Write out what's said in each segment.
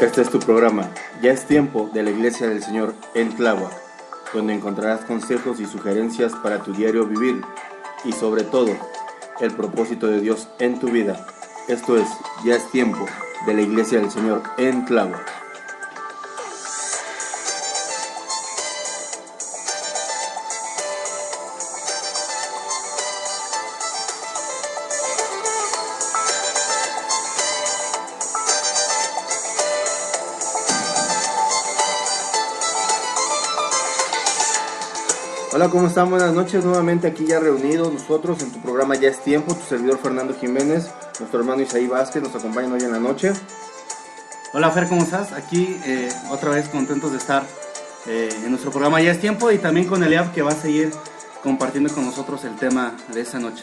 Este es tu programa, Ya es tiempo, de la Iglesia del Señor en Tláhuac, donde encontrarás consejos y sugerencias para tu diario vivir y sobre todo, el propósito de Dios en tu vida. Esto es Ya es tiempo, de la Iglesia del Señor en Tláhuac. Hola, ¿cómo están? Buenas noches, nuevamente aquí ya reunidos nosotros en tu programa Ya es tiempo. Tu servidor Fernando Jiménez, nuestro hermano Isaí Vázquez nos acompañan hoy en la noche. Hola Fer, ¿cómo estás? Aquí otra vez contentos de estar en nuestro programa Ya es tiempo y también con Eliab, que va a seguir compartiendo con nosotros el tema de esta noche.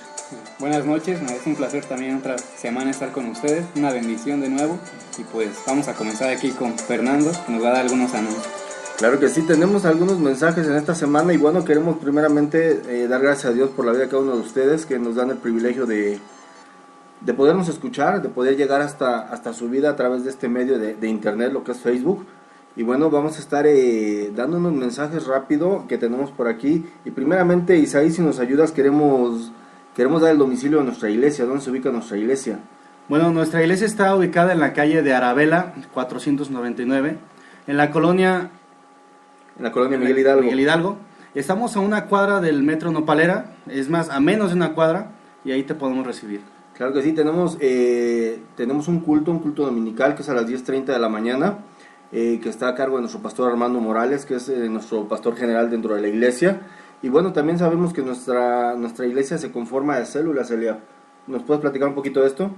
Buenas noches, es un placer también otra semana estar con ustedes, una bendición de nuevo, y pues vamos a comenzar aquí con Fernando, que nos va a dar algunos anuncios. Claro que sí, tenemos algunos mensajes en esta semana y bueno, queremos primeramente dar gracias a Dios por la vida de cada uno de ustedes que nos dan el privilegio de podernos escuchar, de poder llegar hasta su vida a través de este medio de internet, lo que es Facebook. Y bueno, vamos a estar dando unos mensajes rápido que tenemos por aquí. Y primeramente, Isaí, si nos ayudas, queremos dar el domicilio de nuestra iglesia. ¿Dónde se ubica nuestra iglesia? Bueno, nuestra iglesia está ubicada en la calle de Arabela, 499, en la colonia Miguel Hidalgo. Miguel Hidalgo. Estamos a una cuadra del metro Nopalera, es más, a menos de una cuadra, y ahí te podemos recibir. Claro que sí, tenemos un culto dominical que es a las 10:30 de la mañana, que está a cargo de nuestro pastor Armando Morales, que es nuestro pastor general dentro de la iglesia. Y bueno, también sabemos que nuestra iglesia se conforma de células, Elia. ¿Nos puedes platicar un poquito de esto?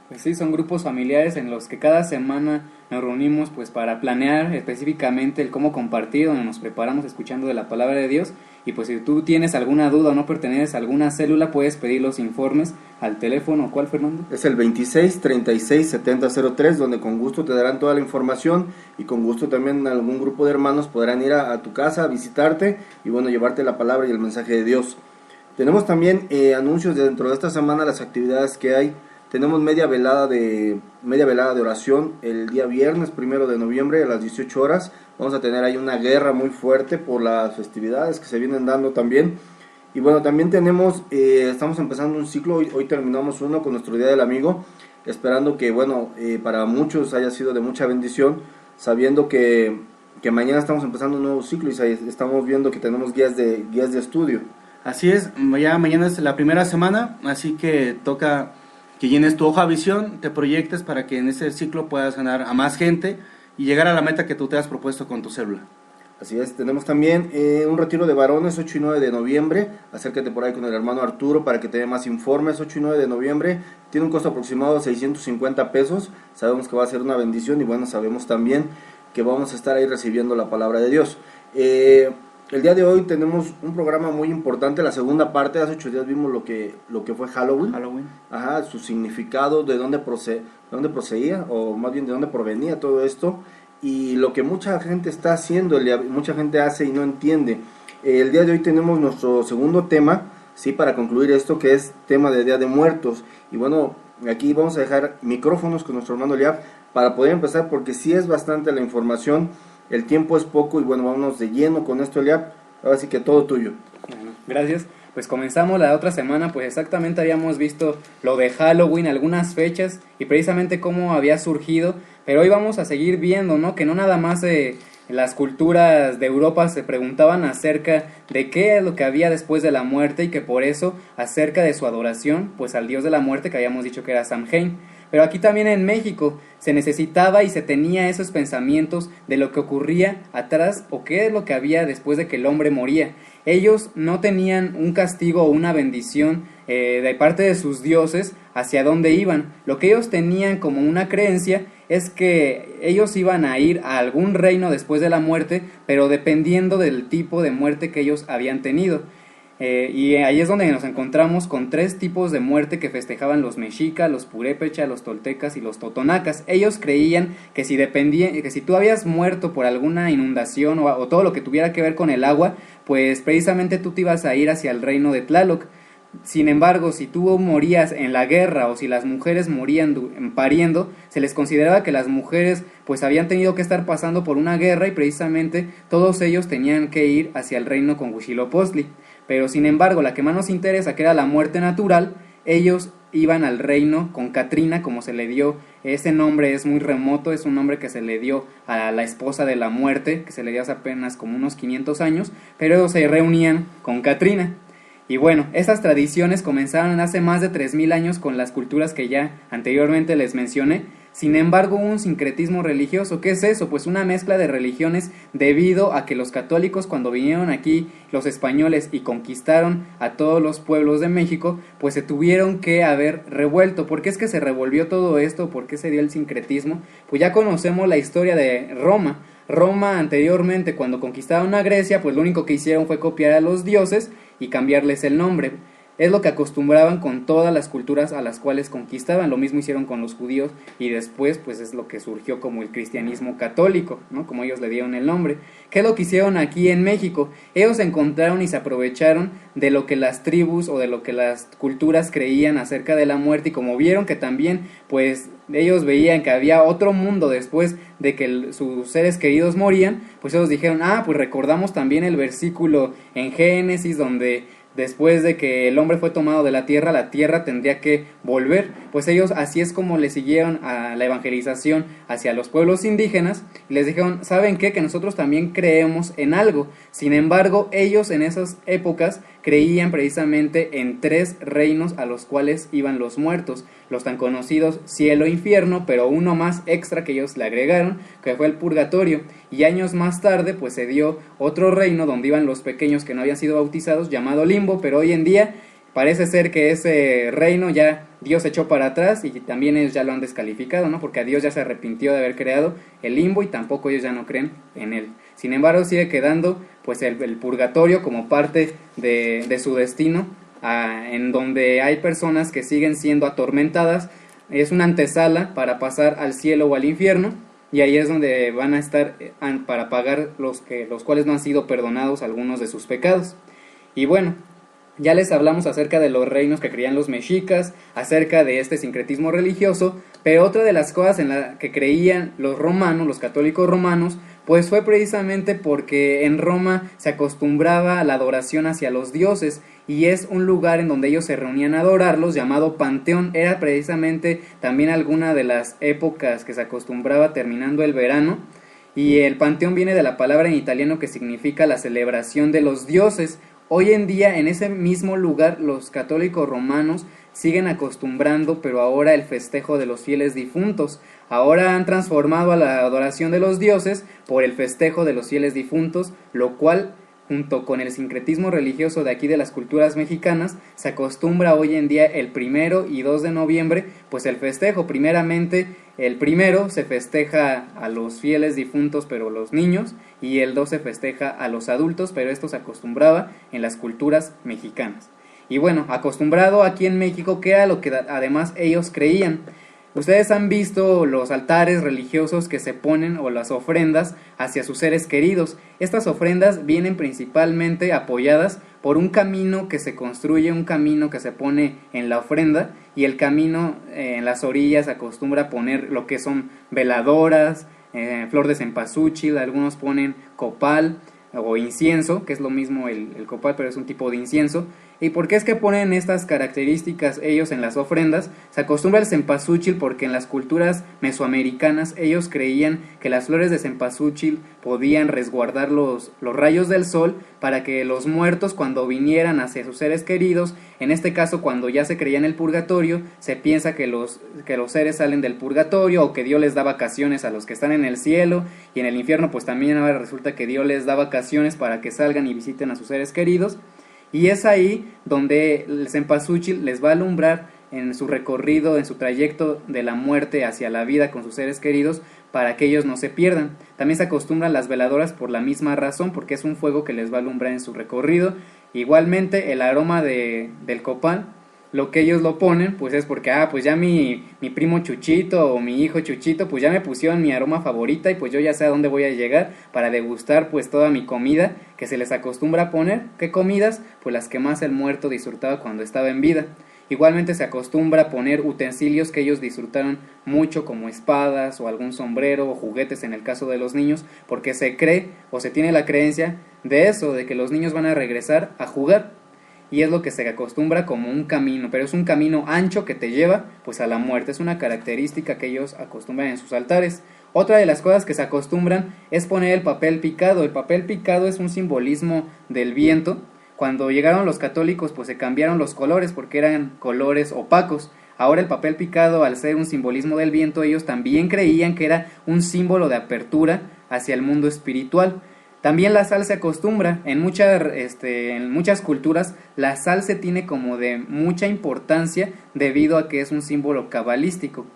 Pues sí, son grupos familiares en los que cada semana nos reunimos pues para planear específicamente el cómo compartir, donde nos preparamos escuchando de la palabra de Dios. Y pues si tú tienes alguna duda o no perteneces a alguna célula, puedes pedir los informes al teléfono. ¿Cuál, Fernando? Es el 26367003, donde con gusto te darán toda la información y con gusto también algún grupo de hermanos podrán ir a tu casa a visitarte y bueno, llevarte la palabra y el mensaje de Dios. Tenemos también anuncios dentro de esta semana, las actividades que hay. Tenemos media velada de oración el día viernes 1 de noviembre a las 18 horas. Vamos a tener ahí una guerra muy fuerte por las festividades que se vienen dando también. Y bueno, también estamos empezando un ciclo, hoy terminamos uno con nuestro Día del Amigo, esperando que bueno, para muchos haya sido de mucha bendición, sabiendo que mañana estamos empezando un nuevo ciclo y estamos viendo que tenemos guías de estudio. Así es, ya mañana es la primera semana, así que toca que llenes tu hoja de visión, te proyectes para que en ese ciclo puedas ganar a más gente y llegar a la meta que tú te has propuesto con tu célula. Así es, tenemos también un retiro de varones 8 y 9 de noviembre, acércate por ahí con el hermano Arturo para que te dé más informes. 8 y 9 de noviembre, tiene un costo aproximado de 650 pesos, sabemos que va a ser una bendición y bueno, sabemos también que vamos a estar ahí recibiendo la palabra de Dios. El día de hoy tenemos un programa muy importante, la segunda parte. Hace 8 días vimos lo que fue Halloween. Ajá, su significado, de dónde procedía, o más bien de dónde provenía todo esto, y lo que mucha gente está haciendo, mucha gente hace y no entiende. El día de hoy tenemos nuestro segundo tema, sí, para concluir esto, que es tema de Día de Muertos. Y bueno, aquí vamos a dejar micrófonos con nuestro hermano Eliab para poder empezar, porque sí es bastante la información. El tiempo es poco y bueno, vámonos de lleno con esto, Eliab. Ahora sí que todo tuyo. Bueno, gracias. Pues comenzamos la otra semana, pues exactamente habíamos visto lo de Halloween, algunas fechas y precisamente cómo había surgido. Pero hoy vamos a seguir viendo, ¿no? Que no nada más las culturas de Europa se preguntaban acerca de qué es lo que había después de la muerte y que por eso acerca de su adoración, pues al dios de la muerte que habíamos dicho que era Samhain. Pero aquí también en México se necesitaba y se tenía esos pensamientos de lo que ocurría atrás o qué es lo que había después de que el hombre moría. Ellos no tenían un castigo o una bendición de parte de sus dioses hacia dónde iban. Lo que ellos tenían como una creencia es que ellos iban a ir a algún reino después de la muerte, pero dependiendo del tipo de muerte que ellos habían tenido. Y ahí es donde nos encontramos con 3 tipos de muerte que festejaban los mexicas, los purépechas, los toltecas y los totonacas. Ellos creían que si tú habías muerto por alguna inundación o todo lo que tuviera que ver con el agua, pues precisamente tú te ibas a ir hacia el reino de Tlaloc. Sin embargo, si tú morías en la guerra o si las mujeres morían pariendo, se les consideraba que las mujeres pues habían tenido que estar pasando por una guerra y precisamente todos ellos tenían que ir hacia el reino con Huitzilopochtli. Pero sin embargo, la que más nos interesa, que era la muerte natural, ellos iban al reino con Catrina, como se le dio. Ese nombre es muy remoto, es un nombre que se le dio a la esposa de la muerte, que se le dio hace apenas como unos 500 años, pero ellos se reunían con Catrina. Y bueno, estas tradiciones comenzaron hace más de 3000 años con las culturas que ya anteriormente les mencioné. Sin embargo, hubo un sincretismo religioso. ¿Qué es eso? Pues una mezcla de religiones debido a que los católicos, cuando vinieron aquí los españoles y conquistaron a todos los pueblos de México, pues se tuvieron que haber revuelto. ¿Por qué es que se revolvió todo esto? ¿Por qué se dio el sincretismo? Pues ya conocemos la historia de Roma. Roma anteriormente, cuando conquistaron a Grecia, pues lo único que hicieron fue copiar a los dioses y cambiarles el nombre. Es lo que acostumbraban con todas las culturas a las cuales conquistaban. Lo mismo hicieron con los judíos y después pues es lo que surgió como el cristianismo católico, ¿no? Como ellos le dieron el nombre. ¿Qué es lo que hicieron aquí en México? Ellos encontraron y se aprovecharon de lo que las tribus o de lo que las culturas creían acerca de la muerte, y como vieron que también pues ellos veían que había otro mundo después de que sus seres queridos morían, pues ellos dijeron, pues recordamos también el versículo en Génesis donde después de que el hombre fue tomado de la tierra tendría que volver. Pues ellos así es como le siguieron a la evangelización hacia los pueblos indígenas, y les dijeron, ¿saben qué? Que nosotros también creemos en algo. Sin embargo, ellos en esas épocas creían precisamente en 3 reinos a los cuales iban los muertos, los tan conocidos cielo e infierno, pero uno más extra que ellos le agregaron, que fue el purgatorio. Y años más tarde pues se dio otro reino donde iban los pequeños que no habían sido bautizados, llamado limbo, pero hoy en día parece ser que ese reino ya Dios echó para atrás y también ellos ya lo han descalificado, ¿no? Porque a Dios ya se arrepintió de haber creado el limbo y tampoco ellos ya no creen en él. Sin embargo, sigue quedando pues el purgatorio como parte de su destino, en donde hay personas que siguen siendo atormentadas. Es una antesala para pasar al cielo o al infierno, y ahí es donde van a estar para pagar los cuales no han sido perdonados algunos de sus pecados. Y bueno, ya les hablamos acerca de los reinos que creían los mexicas, acerca de este sincretismo religioso, pero otra de las cosas en la que creían los romanos, los católicos romanos, pues fue precisamente porque en Roma se acostumbraba a la adoración hacia los dioses, y es un lugar en donde ellos se reunían a adorarlos, llamado Panteón. Era precisamente también alguna de las épocas que se acostumbraba terminando el verano, y el Panteón viene de la palabra en italiano que significa la celebración de los dioses. Hoy en día en ese mismo lugar los católicos romanos siguen acostumbrando, pero ahora el festejo de los fieles difuntos. Ahora han transformado a la adoración de los dioses por el festejo de los fieles difuntos, lo cual, junto con el sincretismo religioso de aquí de las culturas mexicanas, se acostumbra hoy en día el 1 y 2 de noviembre, pues el festejo. Primeramente, el 1 se festeja a los fieles difuntos, pero los niños, y el 2 se festeja a los adultos, pero esto se acostumbraba en las culturas mexicanas. Y bueno, acostumbrado aquí en México, que era lo que además ellos creían. Ustedes han visto los altares religiosos que se ponen, o las ofrendas hacia sus seres queridos. Estas ofrendas vienen principalmente apoyadas por un camino que se construye, un camino que se pone en la ofrenda, y el camino en las orillas acostumbra a poner lo que son veladoras, flor de cempasúchil, algunos ponen copal o incienso, que es lo mismo el copal, pero es un tipo de incienso. ¿Y por qué es que ponen estas características ellos en las ofrendas? Se acostumbra el cempasúchil porque en las culturas mesoamericanas ellos creían que las flores de cempasúchil podían resguardar los rayos del sol para que los muertos, cuando vinieran hacia sus seres queridos, en este caso cuando ya se creía en el purgatorio, se piensa que los seres salen del purgatorio, o que Dios les da vacaciones a los que están en el cielo, y en el infierno pues también ahora resulta que Dios les da vacaciones para que salgan y visiten a sus seres queridos. Y es ahí donde el cempasúchil les va a alumbrar en su recorrido, en su trayecto de la muerte hacia la vida con sus seres queridos, para que ellos no se pierdan. También se acostumbran las veladoras por la misma razón, porque es un fuego que les va a alumbrar en su recorrido. Igualmente el aroma del copal lo que ellos lo ponen, pues es porque, pues ya mi primo Chuchito o mi hijo Chuchito, pues ya me pusieron mi aroma favorita y pues yo ya sé a dónde voy a llegar para degustar pues toda mi comida que se les acostumbra a poner. ¿Qué comidas? Pues las que más el muerto disfrutaba cuando estaba en vida. Igualmente se acostumbra a poner utensilios que ellos disfrutaron mucho, como espadas o algún sombrero o juguetes en el caso de los niños, porque se cree o se tiene la creencia de eso, de que los niños van a regresar a jugar. Y es lo que se acostumbra como un camino, pero es un camino ancho que te lleva pues a la muerte. Es una característica que ellos acostumbran en sus altares. Otra de las cosas que se acostumbran es poner el papel picado. El papel picado es un simbolismo del viento. Cuando llegaron los católicos pues se cambiaron los colores porque eran colores opacos. Ahora el papel picado, al ser un simbolismo del viento, ellos también creían que era un símbolo de apertura hacia el mundo espiritual. También la sal se acostumbra, en muchas culturas la sal se tiene como de mucha importancia debido a que es un símbolo cabalístico.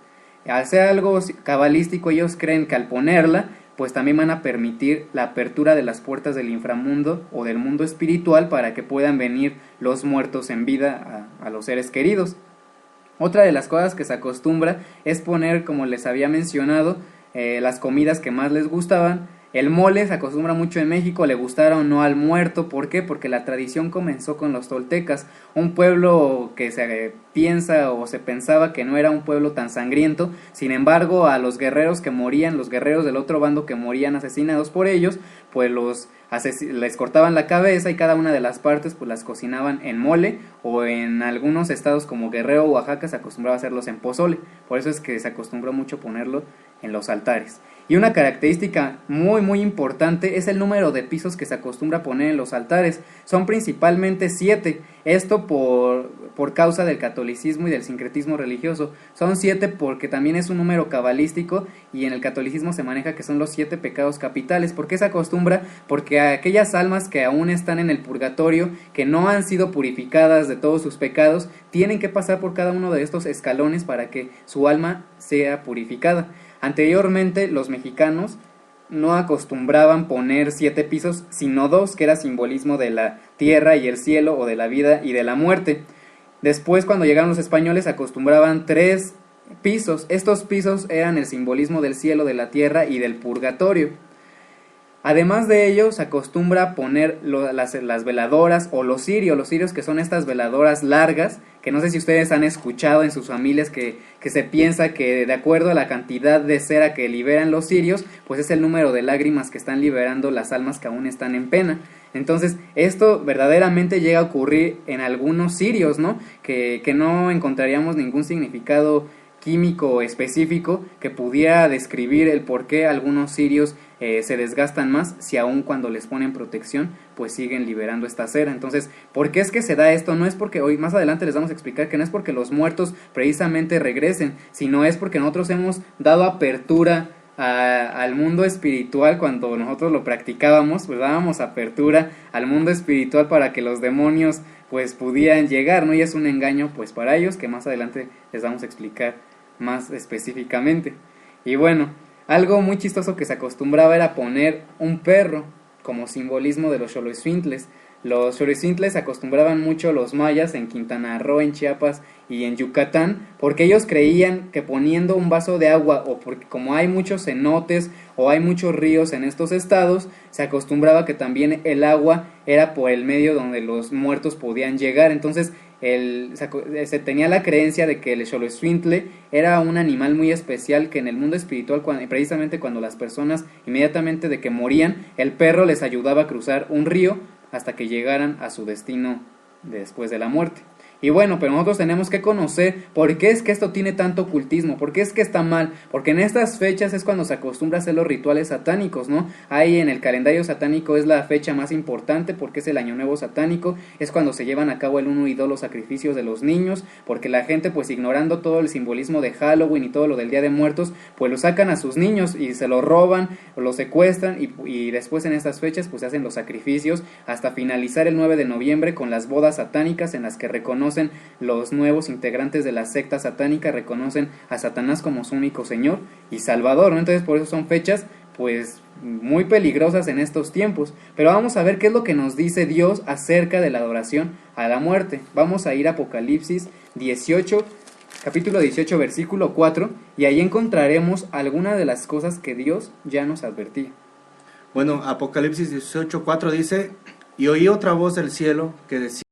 Al ser algo cabalístico, ellos creen que al ponerla pues también van a permitir la apertura de las puertas del inframundo o del mundo espiritual para que puedan venir los muertos en vida a los seres queridos. Otra de las cosas que se acostumbra es poner, como les había mencionado, las comidas que más les gustaban. El mole se acostumbra mucho en México, le gustara o no al muerto. ¿Por qué? Porque la tradición comenzó con los toltecas, un pueblo que se piensa o se pensaba que no era un pueblo tan sangriento. Sin embargo, a los guerreros que morían, los guerreros del otro bando que morían asesinados por ellos, pues les cortaban la cabeza y cada una de las partes pues las cocinaban en mole, o en algunos estados como Guerrero o Oaxaca se acostumbraba a hacerlos en pozole. Por eso es que se acostumbró mucho ponerlo en los altares. Y una característica muy muy importante es el número de pisos que se acostumbra a poner en los altares. Son principalmente 7, esto por causa del catolicismo y del sincretismo religioso. Son 7 porque también es un número cabalístico, y en el catolicismo se maneja que son los 7 pecados capitales. ¿Por qué se acostumbra? Porque aquellas almas que aún están en el purgatorio, que no han sido purificadas de todos sus pecados, tienen que pasar por cada uno de estos escalones para que su alma sea purificada. Anteriormente los mexicanos no acostumbraban poner 7 pisos, sino 2, que era simbolismo de la tierra y el cielo, o de la vida y de la muerte. Después, cuando llegaron los españoles, acostumbraban 3 pisos. Estos pisos eran el simbolismo del cielo, de la tierra y del purgatorio. Además de ello, se acostumbra a poner las veladoras o los cirios, que son estas veladoras largas, que no sé si ustedes han escuchado en sus familias que se piensa que de acuerdo a la cantidad de cera que liberan los cirios, pues es el número de lágrimas que están liberando las almas que aún están en pena. Entonces, esto verdaderamente llega a ocurrir en algunos cirios, ¿no? Que no encontraríamos ningún significado químico específico que pudiera describir el por qué algunos cirios se desgastan más, si aún cuando les ponen protección pues siguen liberando esta cera. Entonces, ¿por qué es que se da esto? No es porque, hoy más adelante les vamos a explicar que no es porque los muertos precisamente regresen, sino es porque nosotros hemos dado apertura al mundo espiritual. Cuando nosotros lo practicábamos, pues dábamos apertura al mundo espiritual para que los demonios pues pudieran llegar, ¿no? Y es un engaño pues para ellos, que más adelante les vamos a explicar más específicamente. Y bueno, algo muy chistoso que se acostumbraba era poner un perro como simbolismo de los xoloitzintles. Los xoloitzintles acostumbraban mucho los mayas en Quintana Roo, en Chiapas y en Yucatán, porque ellos creían que poniendo un vaso de agua, o porque como hay muchos cenotes o hay muchos ríos en estos estados, se acostumbraba que también el agua era por el medio donde los muertos podían llegar. Entonces se tenía la creencia de que el xoloitzintle era un animal muy especial, que en el mundo espiritual, precisamente cuando las personas inmediatamente de que morían, el perro les ayudaba a cruzar un río hasta que llegaran a su destino después de la muerte. Y bueno, pero nosotros tenemos que conocer por qué es que esto tiene tanto ocultismo, por qué es que está mal, porque en estas fechas es cuando se acostumbra a hacer los rituales satánicos, ¿no? Ahí en el calendario satánico es la fecha más importante porque es el año nuevo satánico, es cuando se llevan a cabo el 1 y 2 los sacrificios de los niños, porque la gente pues ignorando todo el simbolismo de Halloween y todo lo del Día de Muertos, pues lo sacan a sus niños y se lo roban o lo secuestran, y después en estas fechas pues se hacen los sacrificios hasta finalizar el 9 de noviembre con las bodas satánicas, en las que reconocen los nuevos integrantes de la secta satánica, reconocen a Satanás como su único señor y salvador, ¿no? Entonces por eso son fechas pues muy peligrosas en estos tiempos. Pero vamos a ver qué es lo que nos dice Dios acerca de la adoración a la muerte. Vamos a ir a Apocalipsis 18, capítulo 18, versículo 4, y ahí encontraremos algunas de las cosas que Dios ya nos advertía. Bueno, Apocalipsis 18:4 dice: y oí otra voz del cielo que decía: